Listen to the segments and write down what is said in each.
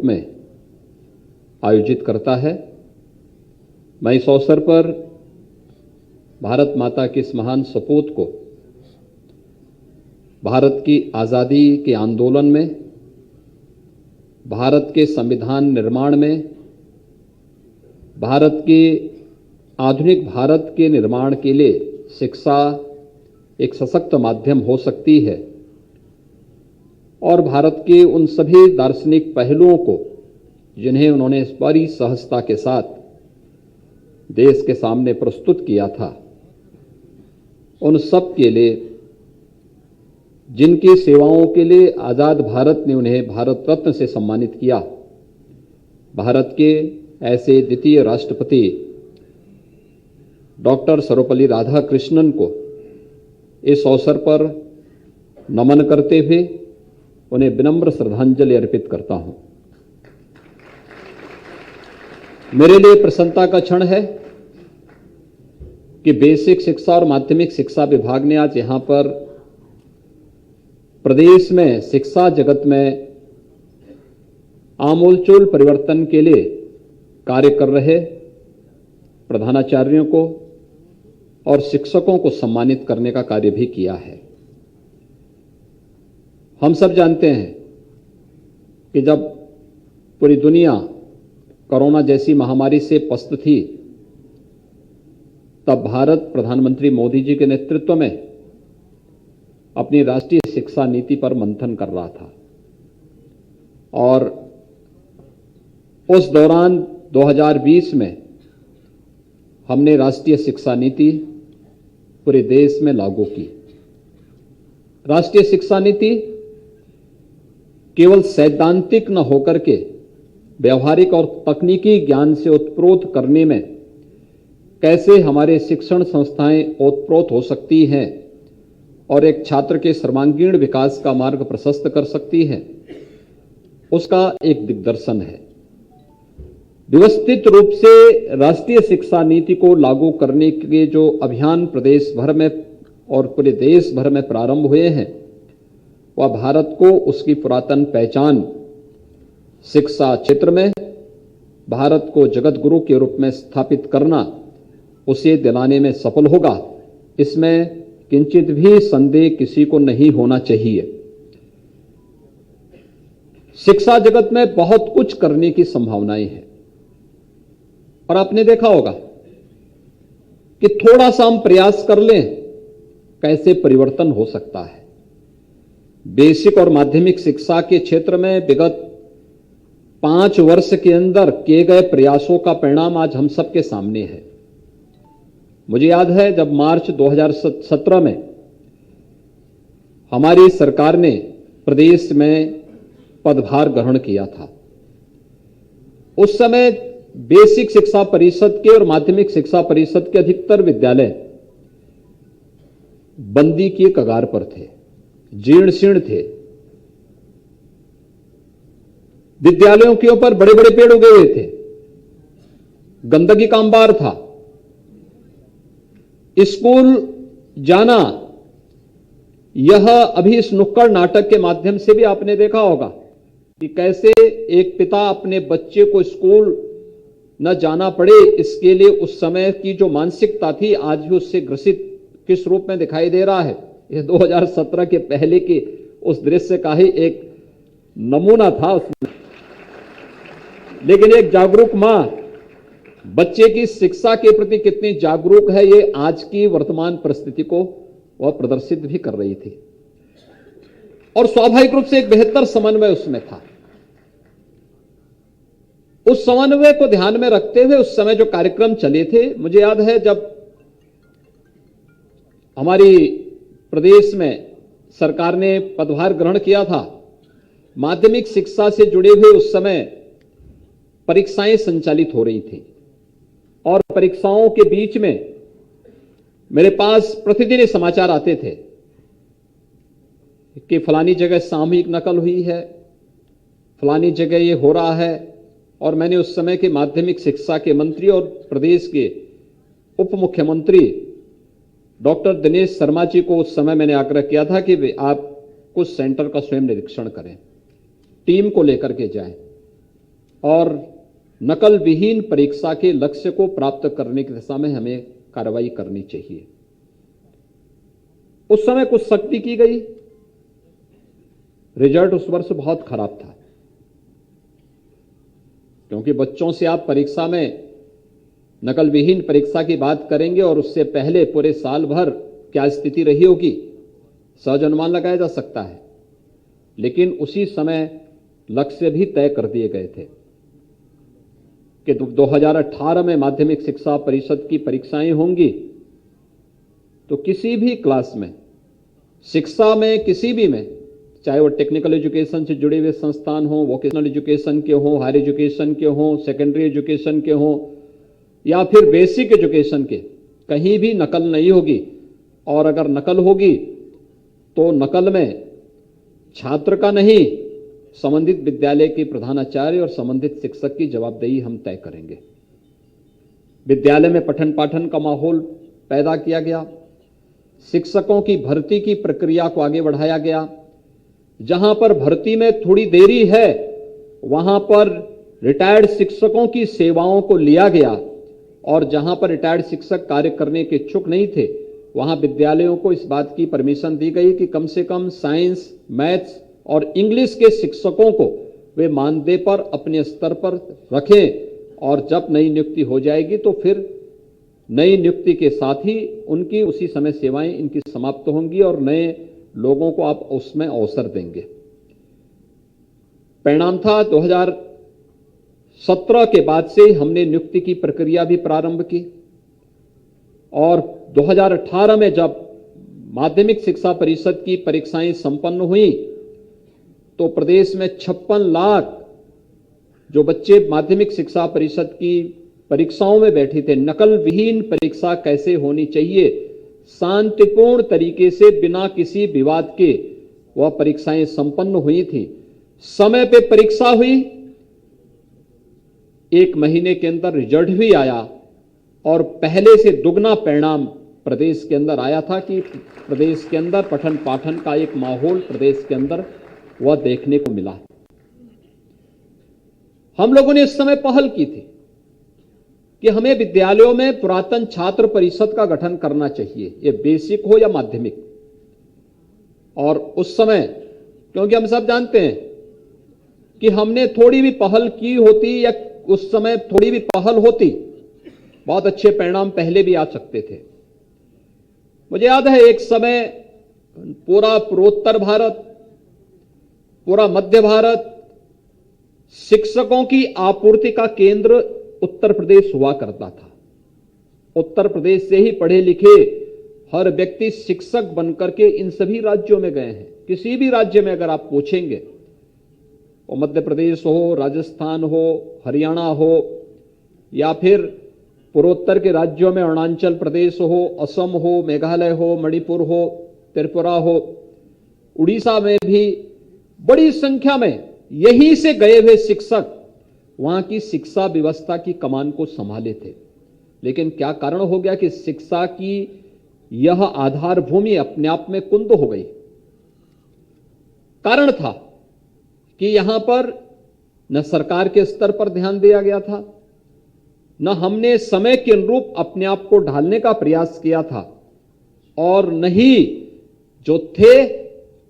में आयोजित करता है। मैं इस अवसर पर भारत माता के इस महान सपूत को भारत की आज़ादी के आंदोलन में, भारत के संविधान निर्माण में, भारत के आधुनिक भारत के निर्माण के लिए शिक्षा एक सशक्त माध्यम हो सकती है और भारत के उन सभी दार्शनिक पहलुओं को जिन्हें उन्होंने बड़ी सहजता के साथ देश के सामने प्रस्तुत किया था, उन सब के लिए, जिनकी सेवाओं के लिए आज़ाद भारत ने उन्हें भारत रत्न से सम्मानित किया, भारत के ऐसे द्वितीय राष्ट्रपति डॉक्टर सर्वपल्ली राधाकृष्णन को इस अवसर पर नमन करते हुए उन्हें विनम्र श्रद्धांजलि अर्पित करता हूं। मेरे लिए प्रसन्नता का क्षण है कि बेसिक शिक्षा और माध्यमिक शिक्षा विभाग ने आज यहां पर प्रदेश में शिक्षा जगत में आमूलचूल परिवर्तन के लिए कार्य कर रहे प्रधानाचार्यों को और शिक्षकों को सम्मानित करने का कार्य भी किया है। हम सब जानते हैं कि जब पूरी दुनिया कोरोना जैसी महामारी से पस्त थी, तब भारत प्रधानमंत्री मोदी जी के नेतृत्व में अपनी राष्ट्रीय शिक्षा नीति पर मंथन कर रहा था और उस दौरान 2020 में हमने राष्ट्रीय शिक्षा नीति पूरे देश में लागू की। राष्ट्रीय शिक्षा नीति केवल सैद्धांतिक न होकर के व्यवहारिक और तकनीकी ज्ञान से ओतप्रोत करने में कैसे हमारे शिक्षण संस्थाएं ओतप्रोत हो सकती हैं और एक छात्र के सर्वांगीण विकास का मार्ग प्रशस्त कर सकती है, उसका एक दिग्दर्शन है। व्यवस्थित रूप से राष्ट्रीय शिक्षा नीति को लागू करने के जो अभियान प्रदेश भर में और पूरे देश भर में प्रारंभ हुए हैं, वह भारत को उसकी पुरातन पहचान शिक्षा क्षेत्र में भारत को जगत गुरु के रूप में स्थापित करना, उसे दिलाने में सफल होगा। इसमें किंचित भी संदेह किसी को नहीं होना चाहिए। शिक्षा जगत में बहुत कुछ करने की संभावनाएं हैं और आपने देखा होगा कि थोड़ा सा हम प्रयास कर लें, कैसे परिवर्तन हो सकता है। बेसिक और माध्यमिक शिक्षा के क्षेत्र में विगत 5 वर्ष के अंदर किए गए प्रयासों का परिणाम आज हम सबके सामने है। मुझे याद है जब मार्च 2017 में हमारी सरकार ने प्रदेश में पदभार ग्रहण किया था, उस समय बेसिक शिक्षा परिषद के और माध्यमिक शिक्षा परिषद के अधिकतर विद्यालय बंदी की कगार पर थे, जीर्ण शीर्ण थे। विद्यालयों के ऊपर बड़े बड़े पेड़ उगे हुए थे, गंदगी का अंबार था। स्कूल जाना, यह अभी इस नुक्कड़ नाटक के माध्यम से भी आपने देखा होगा कि कैसे एक पिता अपने बच्चे को स्कूल न जाना पड़े, इसके लिए उस समय की जो मानसिकता थी आज भी उससे ग्रसित किस रूप में दिखाई दे रहा है। यह 2017 के पहले के उस दृश्य का ही एक नमूना था उसमें। लेकिन एक जागरूक मां बच्चे की शिक्षा के प्रति कितनी जागरूक है, ये आज की वर्तमान परिस्थिति को वह प्रदर्शित भी कर रही थी और स्वाभाविक रूप से एक बेहतर समन्वय उसमें था। उस समन्वय को ध्यान में रखते हुए उस समय जो कार्यक्रम चले थे, मुझे याद है जब हमारी प्रदेश में सरकार ने पदभार ग्रहण किया था, माध्यमिक शिक्षा से जुड़े हुए उस समय परीक्षाएं संचालित हो रही थी और परीक्षाओं के बीच में मेरे पास प्रतिदिन समाचार आते थे कि फलानी जगह सामूहिक नकल हुई है, फलानी जगह ये हो रहा है। और मैंने उस समय के माध्यमिक शिक्षा के मंत्री और प्रदेश के उप मुख्यमंत्री डॉक्टर दिनेश शर्मा जी को उस समय मैंने आग्रह किया था कि आप कुछ सेंटर का स्वयं निरीक्षण करें, टीम को लेकर के जाएं और नकल विहीन परीक्षा के लक्ष्य को प्राप्त करने की दिशा में हमें कार्रवाई करनी चाहिए। उस समय कुछ सख्ती की गई, रिजल्ट उस वर्ष बहुत खराब था, क्योंकि बच्चों से आप परीक्षा में नकल विहीन परीक्षा की बात करेंगे और उससे पहले पूरे साल भर क्या स्थिति रही होगी सहज अनुमान लगाया जा सकता है। लेकिन उसी समय लक्ष्य भी तय कर दिए गए थे कि 2018 में माध्यमिक शिक्षा परिषद की परीक्षाएं होंगी, तो किसी भी क्लास में, शिक्षा में किसी भी में, चाहे वो टेक्निकल एजुकेशन से जुड़े हुए संस्थान हो, वोकेशनल एजुकेशन के हो, हायर एजुकेशन के हो, सेकेंडरी एजुकेशन के हो, या फिर बेसिक एजुकेशन के, कहीं भी नकल नहीं होगी। और अगर नकल होगी तो नकल में छात्र का नहीं, संबंधित विद्यालय के प्रधानाचार्य और संबंधित शिक्षक की जवाबदेही हम तय करेंगे। विद्यालय में पठन पाठन का माहौल पैदा किया गया, शिक्षकों की भर्ती की प्रक्रिया को आगे बढ़ाया गया। जहां पर भर्ती में थोड़ी देरी है, वहां पर रिटायर्ड शिक्षकों की सेवाओं को लिया गया, और जहां पर रिटायर्ड शिक्षक कार्य करने के इच्छुक नहीं थे, वहां विद्यालयों को इस बात की परमिशन दी गई कि कम से कम साइंस, मैथ्स और इंग्लिश के शिक्षकों को वे मानदेय पर अपने स्तर पर रखें, और जब नई नियुक्ति हो जाएगी तो फिर नई नियुक्ति के साथ ही उनकी उसी समय सेवाएं इनकी समाप्त होंगी और नए लोगों को आप उसमें अवसर देंगे। परिणाम था 2017 के बाद से हमने नियुक्ति की प्रक्रिया भी प्रारंभ की, और 2018 में जब माध्यमिक शिक्षा परिषद की परीक्षाएं संपन्न हुई तो प्रदेश में 56 लाख जो बच्चे माध्यमिक शिक्षा परिषद की परीक्षाओं में बैठे थे, नकल विहीन परीक्षा कैसे होनी चाहिए, शांतिपूर्ण तरीके से बिना किसी विवाद के वह परीक्षाएं संपन्न हुई थी। समय पे परीक्षा हुई, 1 महीने के अंदर रिजल्ट भी आया, और पहले से दुगना परिणाम प्रदेश के अंदर आया था कि प्रदेश के अंदर पठन पाठन का एक माहौल प्रदेश के अंदर वह देखने को मिला। हम लोगों ने इस समय पहल की थी कि हमें विद्यालयों में पुरातन छात्र परिषद का गठन करना चाहिए, ये बेसिक हो या माध्यमिक। और उस समय, क्योंकि हम सब जानते हैं कि हमने थोड़ी भी पहल की होती या उस समय थोड़ी भी पहल होती, बहुत अच्छे परिणाम पहले भी आ सकते थे। मुझे याद है एक समय पूरा पूर्वोत्तर भारत, पूरा मध्य भारत शिक्षकों की आपूर्ति का केंद्र उत्तर प्रदेश हुआ करता था। उत्तर प्रदेश से ही पढ़े लिखे हर व्यक्ति शिक्षक बनकर के इन सभी राज्यों में गए हैं। किसी भी राज्य में अगर आप पूछेंगे, वो मध्य प्रदेश हो, राजस्थान हो, हरियाणा हो, या फिर पूर्वोत्तर के राज्यों में अरुणाचल प्रदेश हो, असम हो, मेघालय हो, मणिपुर हो, त्रिपुरा हो, उड़ीसा में भी बड़ी संख्या में यहीं से गए हुए शिक्षक वहां की शिक्षा व्यवस्था की कमान को संभाले थे। लेकिन क्या कारण हो गया कि शिक्षा की यह आधार भूमि अपने आप में कुंद हो गई। कारण था कि यहां पर न सरकार के स्तर पर ध्यान दिया गया था, न हमने समय के अनुरूप अपने आप को ढालने का प्रयास किया था, और न ही जो थे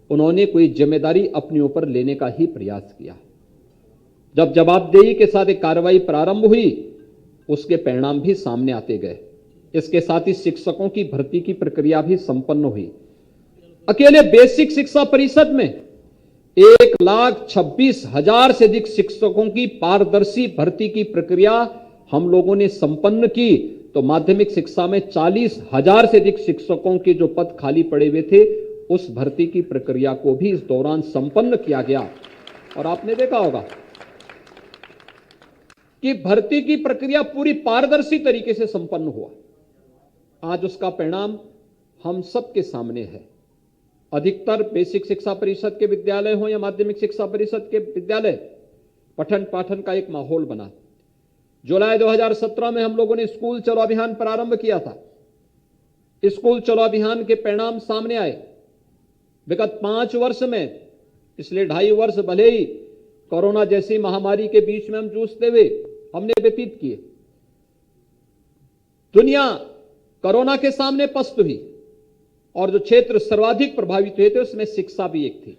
उन्होंने कोई जिम्मेदारी अपने ऊपर लेने का ही प्रयास किया। जब जवाबदेही के साथ एक कार्रवाई प्रारंभ हुई, उसके परिणाम भी सामने आते गए। इसके साथ ही शिक्षकों की भर्ती की प्रक्रिया भी संपन्न हुई। अकेले बेसिक शिक्षा परिषद में 1,26,000 से अधिक शिक्षकों की पारदर्शी भर्ती की प्रक्रिया हम लोगों ने संपन्न की। तो माध्यमिक शिक्षा में 40,000 से अधिक शिक्षकों के जो पद खाली पड़े हुए थे, उस भर्ती की प्रक्रिया को भी इस दौरान संपन्न किया गया। और आपने देखा होगा कि भर्ती की प्रक्रिया पूरी पारदर्शी तरीके से संपन्न हुआ। आज उसका परिणाम हम सबके सामने है। अधिकतर बेसिक शिक्षा परिषद के विद्यालय हो या माध्यमिक शिक्षा परिषद के विद्यालय, पठन पाठन का एक माहौल बना। जुलाई 2017 में हम लोगों ने स्कूल चलो अभियान प्रारंभ किया था। स्कूल चलो अभियान के परिणाम सामने आए। विगत 5 वर्ष में, पिछले 2.5 वर्ष भले ही कोरोना जैसी महामारी के बीच में हम जूझते हुए हमने व्यतीत किए। दुनिया कोरोना के सामने पस्त हुई और जो क्षेत्र सर्वाधिक प्रभावित हुए थे उसमें शिक्षा भी एक थी।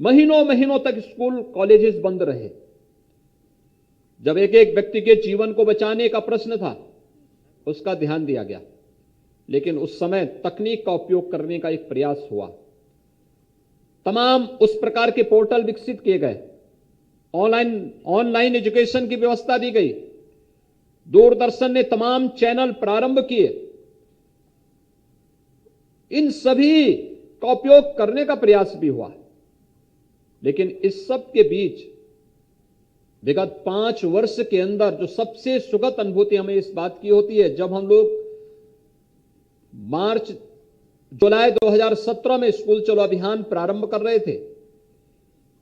महीनों महीनों तक स्कूल कॉलेजेस बंद रहे। जब एक एक व्यक्ति के जीवन को बचाने का प्रश्न था, उसका ध्यान दिया गया, लेकिन उस समय तकनीक का उपयोग करने का एक प्रयास हुआ। तमाम उस प्रकार के पोर्टल विकसित किए गए, ऑनलाइन एजुकेशन की व्यवस्था दी गई, दूरदर्शन ने तमाम चैनल प्रारंभ किए। इन सभी का उपयोग करने का प्रयास भी हुआ, लेकिन इस सब के बीच विगत 5 वर्ष के अंदर जो सबसे सुखद अनुभूति हमें इस बात की होती है, जब हम लोग जुलाई 2017 में स्कूल चलो अभियान प्रारंभ कर रहे थे,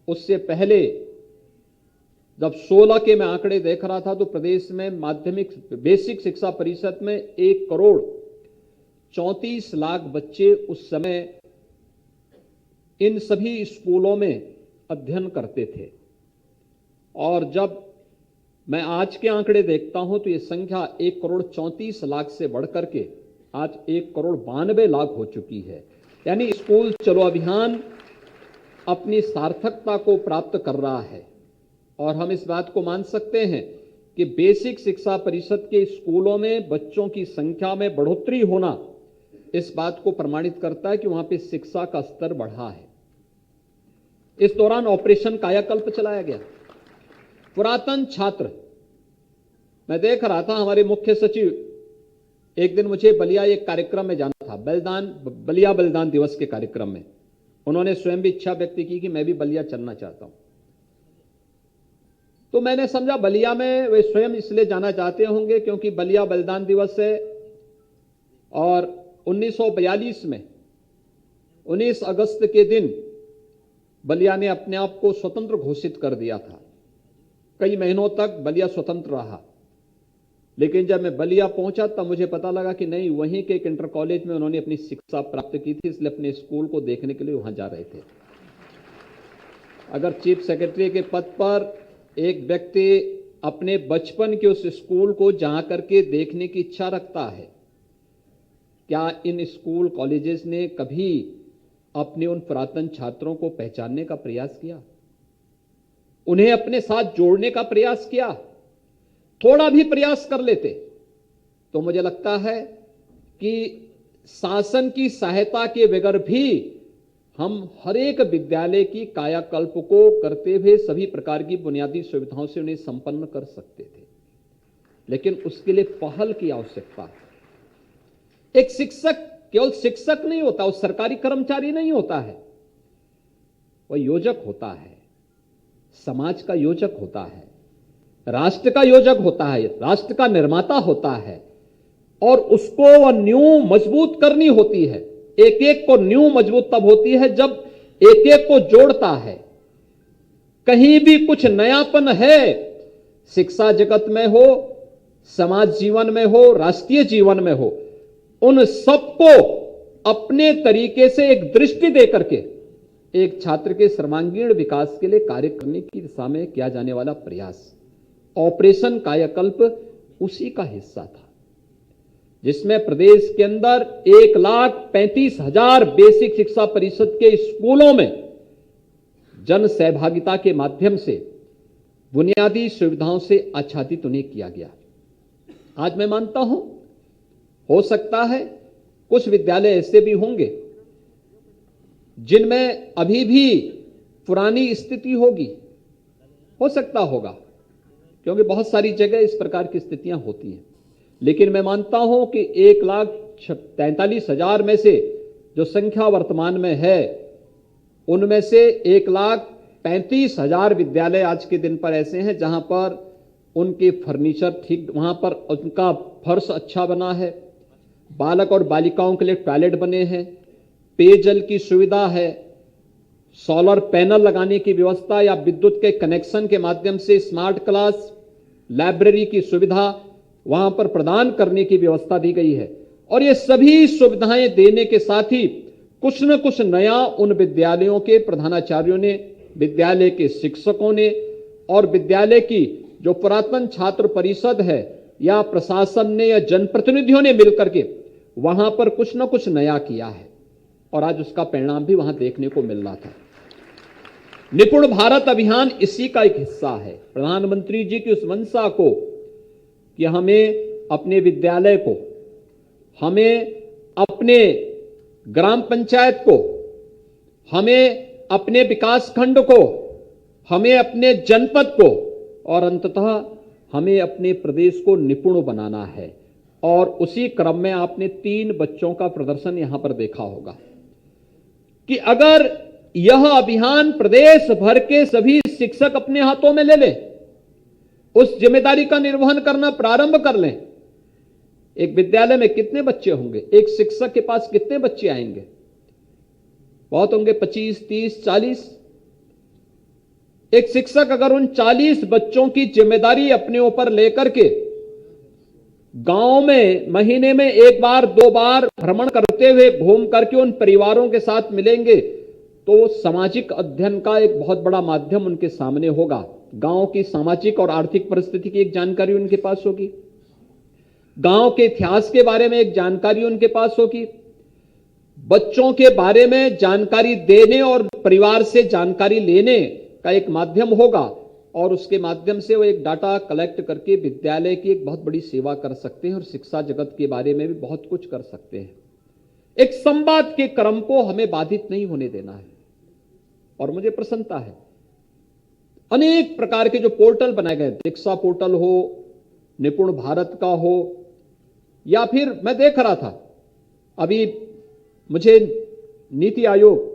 उससे पहले जब 16 के मैं आंकड़े देख रहा था तो प्रदेश में माध्यमिक बेसिक शिक्षा परिषद में 1 करोड़ 34 लाख बच्चे उस समय इन सभी स्कूलों में अध्ययन करते थे। और जब मैं आज के आंकड़े देखता हूं तो यह संख्या 1 करोड़ 34 लाख से बढ़कर के आज 1 करोड़ 92 लाख हो चुकी है। यानी स्कूल चलो अभियान अपनी सार्थकता को प्राप्त कर रहा है और हम इस बात को मान सकते हैं कि बेसिक शिक्षा परिषद के स्कूलों में बच्चों की संख्या में बढ़ोतरी होना इस बात को प्रमाणित करता है कि वहां पे शिक्षा का स्तर बढ़ा है। इस दौरान ऑपरेशन कायाकल्प चलाया गया। पुरातन छात्र, मैं देख रहा था, हमारे मुख्य सचिव एक दिन मुझे बलिया एक कार्यक्रम में जाना था, बलिया बलिदान दिवस के कार्यक्रम में। उन्होंने स्वयं भी इच्छा व्यक्त की कि मैं भी बलिया चलना चाहता हूं। तो मैंने समझा बलिया में वे स्वयं इसलिए जाना चाहते होंगे क्योंकि बलिया बलिदान दिवस है और 1942 में 19 अगस्त के दिन बलिया ने अपने आप को स्वतंत्र घोषित कर दिया था। कई महीनों तक बलिया स्वतंत्र रहा, लेकिन जब मैं बलिया पहुंचा तब मुझे पता लगा कि नहीं, वहीं के एक इंटर कॉलेज में उन्होंने अपनी शिक्षा प्राप्त की थी, इसलिए अपने स्कूल को देखने के लिए वहां जा रहे थे। अगर चीफ सेक्रेटरी के पद पर एक व्यक्ति अपने बचपन के उस स्कूल को जा करके देखने की इच्छा रखता है, क्या इन स्कूल कॉलेजेस ने कभी अपने उन पुरातन छात्रों को पहचानने का प्रयास किया, उन्हें अपने साथ जोड़ने का प्रयास किया? थोड़ा भी प्रयास कर लेते तो मुझे लगता है कि शासन की सहायता के बगैर भी हम हर एक विद्यालय की कायाकल्प को करते हुए सभी प्रकार की बुनियादी सुविधाओं से उन्हें संपन्न कर सकते थे, लेकिन उसके लिए पहल की आवश्यकता है। एक शिक्षक केवल शिक्षक नहीं होता, वो सरकारी कर्मचारी नहीं होता है, वह योजक होता है, समाज का योजक होता है, राष्ट्र का योजक होता है, राष्ट्र का निर्माता होता है, और उसको वह नींव मजबूत करनी होती है। एक एक को नींव मजबूत तब होती है जब एक एक को जोड़ता है। कहीं भी कुछ नयापन है, शिक्षा जगत में हो, समाज जीवन में हो, राष्ट्रीय जीवन में हो, उन सबको अपने तरीके से एक दृष्टि देकर के एक छात्र के सर्वांगीण विकास के लिए कार्य करने की दिशा में किया जाने वाला प्रयास, ऑपरेशन कायाकल्प उसी का हिस्सा था, जिसमें प्रदेश के अंदर 1,35,000 बेसिक शिक्षा परिषद के स्कूलों में जन सहभागिता के माध्यम से बुनियादी सुविधाओं से आच्छादित उन्हें किया गया। आज मैं मानता हूं, हो सकता है कुछ विद्यालय ऐसे भी होंगे जिनमें अभी भी पुरानी स्थिति होगी, हो सकता होगा, क्योंकि बहुत सारी जगह इस प्रकार की स्थितियां होती हैं। लेकिन मैं मानता हूं कि 1,43,000 में से जो संख्या वर्तमान में है, उनमें से 1,35,000 विद्यालय आज के दिन पर ऐसे हैं जहां पर उनके फर्नीचर ठीक, वहां पर उनका फर्श अच्छा बना है, बालक और बालिकाओं के लिए टॉयलेट बने हैं, पेयजल की सुविधा है, सोलर पैनल लगाने की व्यवस्था या विद्युत के कनेक्शन के माध्यम से स्मार्ट क्लास, लाइब्रेरी की सुविधा वहां पर प्रदान करने की व्यवस्था दी गई है। और ये सभी सुविधाएं देने के साथ ही कुछ न कुछ नया उन विद्यालयों के प्रधानाचार्यों ने, विद्यालय के शिक्षकों ने और विद्यालय की जो पुरातन छात्र परिषद है या प्रशासन ने या जनप्रतिनिधियों ने मिलकर के वहां पर कुछ न कुछ नया किया है और आज उसका परिणाम भी वहां देखने को मिल रहा था। निपुण भारत अभियान इसी का एक हिस्सा है। प्रधानमंत्री जी की उस मंशा को कि हमें अपने विद्यालय को, हमें अपने ग्राम पंचायत को, हमें अपने विकास खंड को, हमें अपने जनपद को और अंततः हमें अपने प्रदेश को निपुण बनाना है। और उसी क्रम में आपने 3 बच्चों का प्रदर्शन यहां पर देखा होगा कि अगर यह अभियान प्रदेश भर के सभी शिक्षक अपने हाथों में ले लें, उस जिम्मेदारी का निर्वहन करना प्रारंभ कर लें, एक विद्यालय में कितने बच्चे होंगे, एक शिक्षक के पास कितने बच्चे आएंगे? बहुत होंगे, 25, 30, 40। एक शिक्षक अगर उन 40 बच्चों की जिम्मेदारी अपने ऊपर लेकर के गांव में महीने में 1 बार 2 बार भ्रमण करते हुए घूम करके उन परिवारों के साथ मिलेंगे तो सामाजिक अध्ययन का एक बहुत बड़ा माध्यम उनके सामने होगा। गांव की सामाजिक और आर्थिक परिस्थिति की एक जानकारी उनके पास होगी, गांव के इतिहास के बारे में एक जानकारी उनके पास होगी, बच्चों के बारे में जानकारी देने और परिवार से जानकारी लेने का एक माध्यम होगा और उसके माध्यम से वो एक डाटा कलेक्ट करके विद्यालय की एक बहुत बड़ी सेवा कर सकते हैं और शिक्षा जगत के बारे में भी बहुत कुछ कर सकते हैं। एक संवाद के क्रम को हमें बाधित नहीं होने देना है और मुझे प्रसन्नता है अनेक प्रकार के जो पोर्टल बनाए गए, दीक्षा पोर्टल हो, निपुण भारत का हो, या फिर मैं देख रहा था अभी मुझे नीति आयोग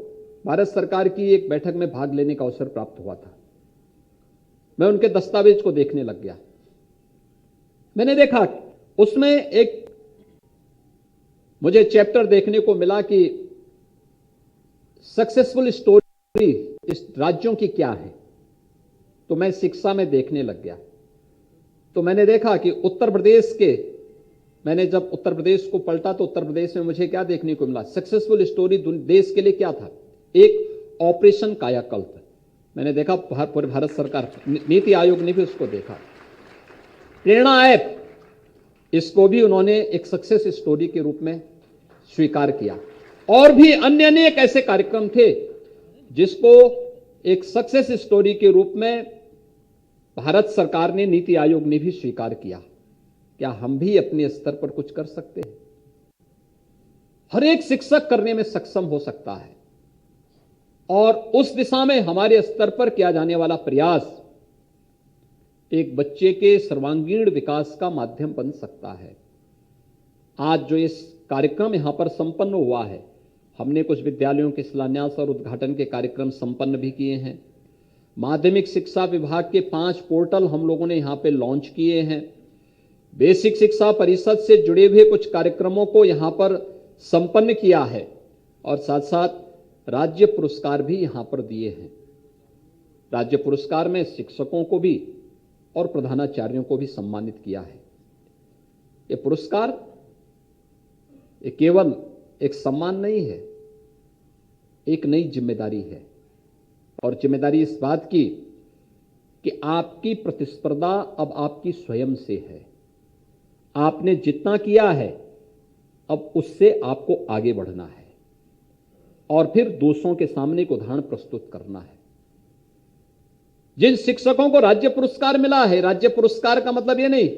भारत सरकार की एक बैठक में भाग लेने का अवसर प्राप्त हुआ था। मैं उनके दस्तावेज को देखने लग गया। मैंने देखा उसमें एक मुझे चैप्टर देखने को मिला कि सक्सेसफुल स्टोरी इस राज्यों की क्या है, तो मैं शिक्षा में देखने लग गया। तो मैंने देखा कि उत्तर प्रदेश के, मैंने जब उत्तर प्रदेश को पलटा तो उत्तर प्रदेश में मुझे क्या देखने को मिला, सक्सेसफुल स्टोरी देश के लिए क्या था, एक ऑपरेशन कायाकल्प। मैंने देखा पूरे भारत सरकार, नीति आयोग ने भी उसको देखा। प्रेरणा ऐप, इसको भी उन्होंने एक सक्सेस स्टोरी के रूप में स्वीकार किया और भी अन्य अनेक ऐसे कार्यक्रम थे जिसको एक सक्सेस स्टोरी के रूप में भारत सरकार ने, नीति आयोग ने भी स्वीकार किया। क्या हम भी अपने स्तर पर कुछ कर सकते हैं? हर एक शिक्षक करने में सक्षम हो सकता है और उस दिशा में हमारे स्तर पर किया जाने वाला प्रयास एक बच्चे के सर्वांगीण विकास का माध्यम बन सकता है। आज जो इस कार्यक्रम यहां पर संपन्न हुआ है, हमने कुछ विद्यालयों के शिलान्यास और उद्घाटन के कार्यक्रम संपन्न भी किए हैं। माध्यमिक शिक्षा विभाग के 5 पोर्टल हम लोगों ने यहां पे लॉन्च किए हैं। बेसिक शिक्षा परिषद से जुड़े हुए कुछ कार्यक्रमों को यहां पर संपन्न किया है और साथ साथ राज्य पुरस्कार भी यहां पर दिए हैं। राज्य पुरस्कार में शिक्षकों को भी और प्रधानाचार्यों को भी सम्मानित किया है। ये पुरस्कार ये केवल एक सम्मान नहीं है, एक नई जिम्मेदारी है और जिम्मेदारी इस बात की कि आपकी प्रतिस्पर्धा अब आपकी स्वयं से है। आपने जितना किया है अब उससे आपको आगे बढ़ना है और फिर दूसरों के सामने एक उदाहरण प्रस्तुत करना है। जिन शिक्षकों को राज्य पुरस्कार मिला है, राज्य पुरस्कार का मतलब ये नहीं,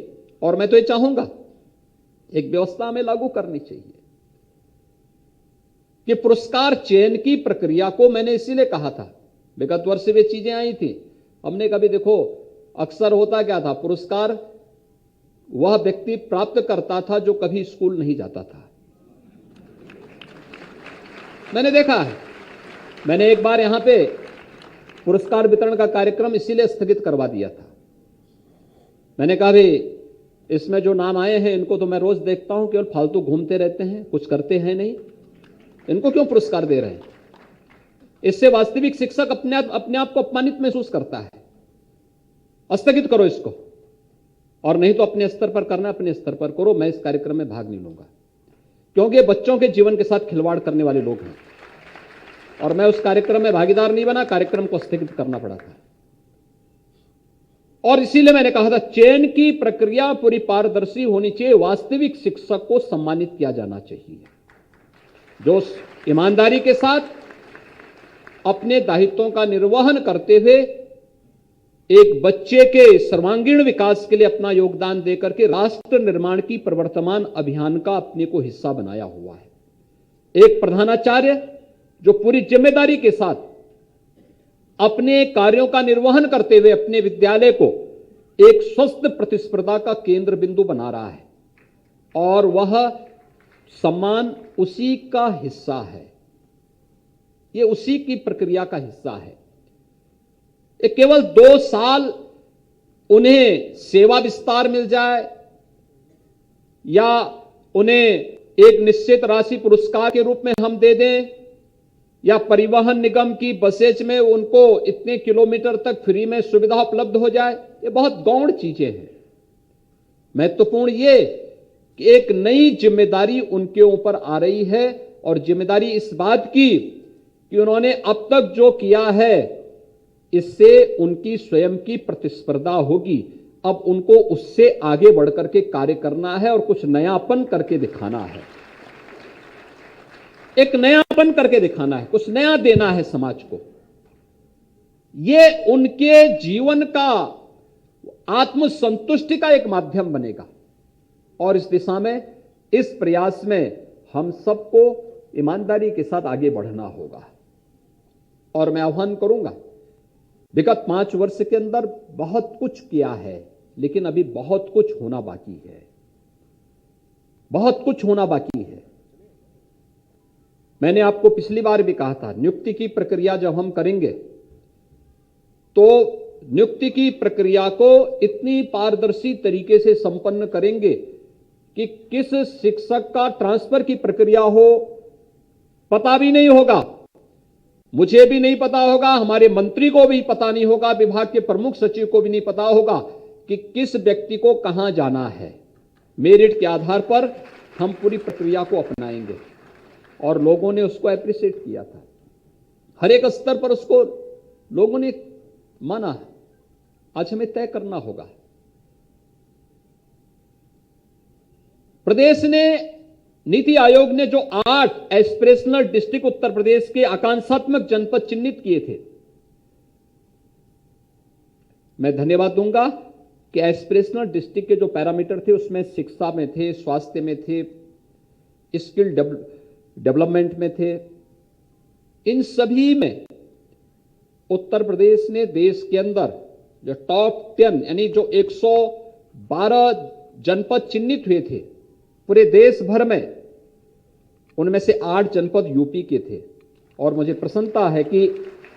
और मैं तो ये चाहूंगा एक व्यवस्था में लागू करनी चाहिए कि पुरस्कार चयन की प्रक्रिया को, मैंने इसीलिए कहा था, विगत वर्ष वे चीजें आई थी, हमने कभी देखो अक्सर होता क्या था, पुरस्कार वह व्यक्ति प्राप्त करता था जो कभी स्कूल नहीं जाता था। मैंने देखा है, मैंने एक बार यहां पे पुरस्कार वितरण का कार्यक्रम इसीलिए स्थगित करवा दिया था। मैंने कहा भाई इसमें जो नाम आए हैं इनको तो मैं रोज देखता हूं, केवल फालतू घूमते रहते हैं, कुछ करते हैं नहीं, इनको क्यों पुरस्कार दे रहे हैं? इससे वास्तविक शिक्षक अपने आप को अपमानित महसूस करता है। स्थगित करो इसको, और नहीं तो अपने स्तर पर करना, अपने स्तर पर करो। मैं इस कार्यक्रम में भाग नहीं लूंगा क्योंकि बच्चों के जीवन के साथ खिलवाड़ करने वाले लोग हैं। और मैं उस कार्यक्रम में भागीदार नहीं बना, कार्यक्रम को स्थगित करना पड़ा था। और इसीलिए मैंने कहा था चयन की प्रक्रिया पूरी पारदर्शी होनी चाहिए, वास्तविक शिक्षक को सम्मानित किया जाना चाहिए जो ईमानदारी के साथ अपने दायित्वों का निर्वहन करते हुए एक बच्चे के सर्वांगीण विकास के लिए अपना योगदान देकर के राष्ट्र निर्माण की प्रवर्तमान अभियान का अपने को हिस्सा बनाया हुआ है। एक प्रधानाचार्य जो पूरी जिम्मेदारी के साथ अपने कार्यों का निर्वहन करते हुए अपने विद्यालय को एक स्वस्थ प्रतिस्पर्धा का केंद्र बिंदु बना रहा है और वह सम्मान उसी का हिस्सा है, ये उसी की प्रक्रिया का हिस्सा है। ये केवल 2 साल उन्हें सेवा विस्तार मिल जाए या उन्हें एक निश्चित राशि पुरस्कार के रूप में हम दे दें या परिवहन निगम की बसेज में उनको इतने किलोमीटर तक फ्री में सुविधा उपलब्ध हो जाए, ये बहुत गौण चीजें हैं। महत्वपूर्ण ये कि एक नई जिम्मेदारी उनके ऊपर आ रही है और जिम्मेदारी इस बात की कि उन्होंने अब तक जो किया है इससे उनकी स्वयं की प्रतिस्पर्धा होगी। अब उनको उससे आगे बढ़कर के कार्य करना है और कुछ नयापन करके दिखाना है, एक नयापन करके दिखाना है, कुछ नया देना है समाज को। ये उनके जीवन का आत्मसंतुष्टि का एक माध्यम बनेगा और इस दिशा में, इस प्रयास में हम सबको ईमानदारी के साथ आगे बढ़ना होगा। और मैं आह्वान करूंगा, विगत 5 वर्ष के अंदर बहुत कुछ किया है, लेकिन अभी बहुत कुछ होना बाकी है, बहुत कुछ होना बाकी है। मैंने आपको पिछली बार भी कहा था, नियुक्ति की प्रक्रिया जब हम करेंगे तो नियुक्ति की प्रक्रिया को इतनी पारदर्शी तरीके से संपन्न करेंगे कि किस शिक्षक का ट्रांसफर की प्रक्रिया हो पता भी नहीं होगा, मुझे भी नहीं पता होगा, हमारे मंत्री को भी पता नहीं होगा, विभाग के प्रमुख सचिव को भी नहीं पता होगा कि किस व्यक्ति को कहां जाना है। मेरिट के आधार पर हम पूरी प्रक्रिया को अपनाएंगे और लोगों ने उसको एप्रिशिएट किया था, हर एक स्तर पर उसको लोगों ने माना है। आज हमें तय करना होगा। प्रदेश ने, नीति आयोग ने जो 8 एस्पिरेशनल डिस्ट्रिक्ट उत्तर प्रदेश के आकांक्षात्मक जनपद चिन्हित किए थे, मैं धन्यवाद दूंगा कि एस्पिरेशनल डिस्ट्रिक्ट के जो पैरामीटर थे उसमें शिक्षा में थे, स्वास्थ्य में थे, स्किल डेवलपमेंट में थे। इन सभी में उत्तर प्रदेश ने देश के अंदर जो टॉप 10 यानी जो 112 जनपद चिन्हित हुए थे पूरे देश भर में, उनमें से 8 जनपद यूपी के थे। और मुझे प्रसन्नता है कि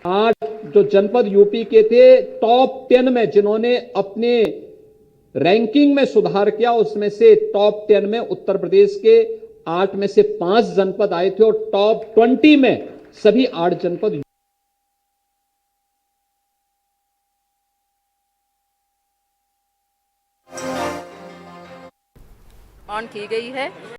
8 जो जनपद यूपी के थे टॉप 10 में जिन्होंने अपने रैंकिंग में सुधार किया, उसमें से टॉप 10 में उत्तर प्रदेश के 8 में से 5 जनपद आए थे और टॉप 20 में सभी 8 जनपद ऑन की गई है।